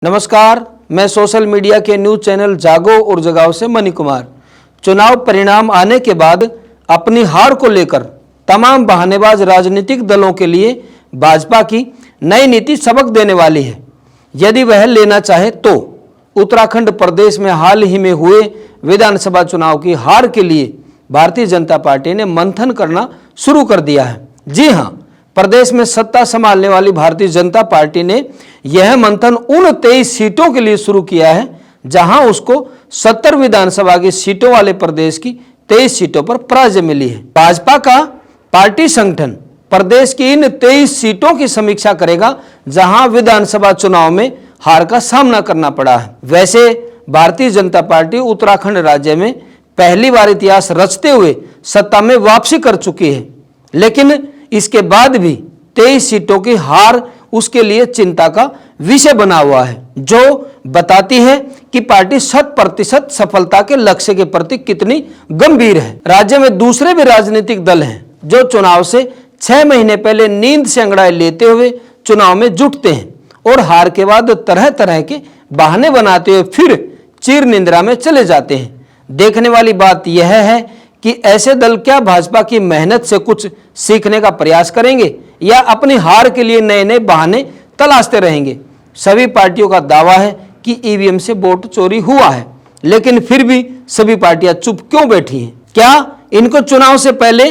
नमस्कार, मैं social media के न्यूज चैनल जागो और जगाओ से मनी कुमार। चुनाव परिणाम आने के बाद अपनी हार को लेकर तमाम बहानेबाज राजनीतिक दलों के लिए भाजपा की नई नीति सबक देने वाली है। यदि वह लेना चाहे तो उत्तराखंड प्रदेश में हाल ही में हुए विधानसभा चुनाव की हार के लिए भारतीय जनता पार्टी ने मंथन करना शुरू कर दिया है। जी हाँ, प्रदेश में सत्ता संभालने वाली भारतीय जनता पार्टी ने यह मंथन उन 23 सीटों के लिए शुरू किया है जहां उसको 70 विधानसभा की सीटों वाले प्रदेश की 23 सीटों पर पराजय मिली है। भाजपा का पार्टी संगठन प्रदेश की इन 23 सीटों की समीक्षा करेगा जहां विधानसभा चुनाव में हार का सामना करना पड़ा है। वैसे भारतीय जनता पार्टी उत्तराखंड राज्य में पहली बार इतिहास रचते हुए सत्ता में वापसी कर चुकी है, लेकिन इसके बाद भी 23 सीटों की हार उसके लिए चिंता का विषय बना हुआ है, जो बताती है कि पार्टी 100% सफलता के लक्ष्य के प्रति कितनी गंभीर है। राज्य में दूसरे भी राजनीतिक दल हैं जो चुनाव से 6 महीने पहले नींद से अंगड़ाई लेते हुए चुनाव में जुटते हैं और हार के बाद तरह तरह के बहाने बनाते हुए फिर चिर निंद्रा में चले जाते हैं। देखने वाली बात यह है कि ऐसे दल क्या भाजपा की मेहनत से कुछ सीखने का प्रयास करेंगे या अपनी हार के लिए नए नए बहाने तलाशते रहेंगे। सभी पार्टियों का दावा है कि ईवीएम से वोट चोरी हुआ है, लेकिन फिर भी सभी पार्टियां चुप क्यों बैठी हैं? क्या इनको चुनाव से पहले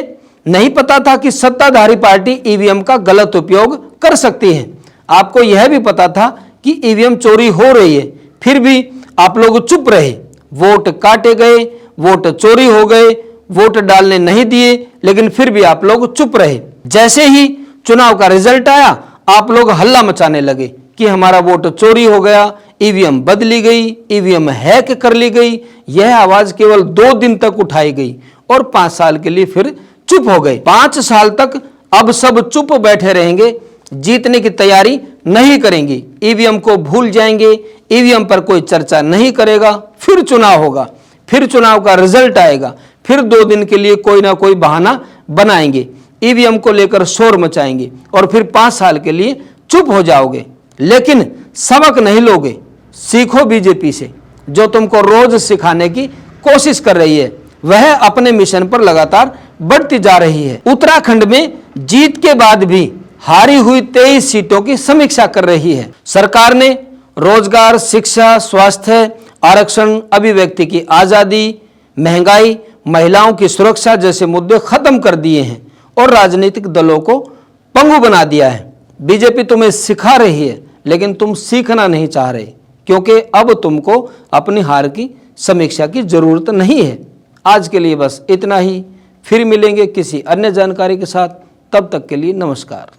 नहीं पता था कि सत्ताधारी पार्टी ईवीएम का गलत उपयोग कर सकती है? आपको यह भी पता था कि ईवीएम चोरी हो रही है, फिर भी आप लोग चुप रहे। वोट काटे गए, वोट चोरी हो गए, वोट डालने नहीं दिए, लेकिन फिर भी आप लोग चुप रहे। जैसे ही चुनाव का रिजल्ट आया, आप लोग हल्ला मचाने लगे कि हमारा वोट चोरी हो गया, ईवीएम बदली गई, ईवीएम हैक कर ली गई। यह आवाज केवल 2 दिन तक उठाई गई और 5 साल के लिए फिर चुप हो गए। 5 साल तक अब सब चुप बैठे रहेंगे, जीतने की तैयारी नहीं करेंगे, ईवीएम को भूल जाएंगे, ईवीएम पर कोई चर्चा नहीं करेगा। फिर चुनाव होगा, फिर चुनाव का रिजल्ट आएगा, फिर 2 दिन के लिए कोई ना कोई बहाना बनाएंगे, ईवीएम को लेकर शोर मचाएंगे और फिर 5 साल के लिए चुप हो जाओगे। लेकिन सबक नहीं लोगे। सीखो बीजेपी से, जो तुमको रोज सिखाने की कोशिश कर रही है। वह अपने मिशन पर लगातार बढ़ती जा रही है। उत्तराखंड में जीत के बाद भी हारी हुई 23 सीटों की समीक्षा कर रही है। सरकार ने रोजगार, शिक्षा, स्वास्थ्य, आरक्षण, अभिव्यक्ति की आजादी, महंगाई, महिलाओं की सुरक्षा जैसे मुद्दे खत्म कर दिए हैं और राजनीतिक दलों को पंगु बना दिया है। बीजेपी तुम्हें सिखा रही है, लेकिन तुम सीखना नहीं चाह रहे, क्योंकि अब तुमको अपनी हार की समीक्षा की जरूरत नहीं है। आज के लिए बस इतना ही। फिर मिलेंगे किसी अन्य जानकारी के साथ। तब तक के लिए नमस्कार।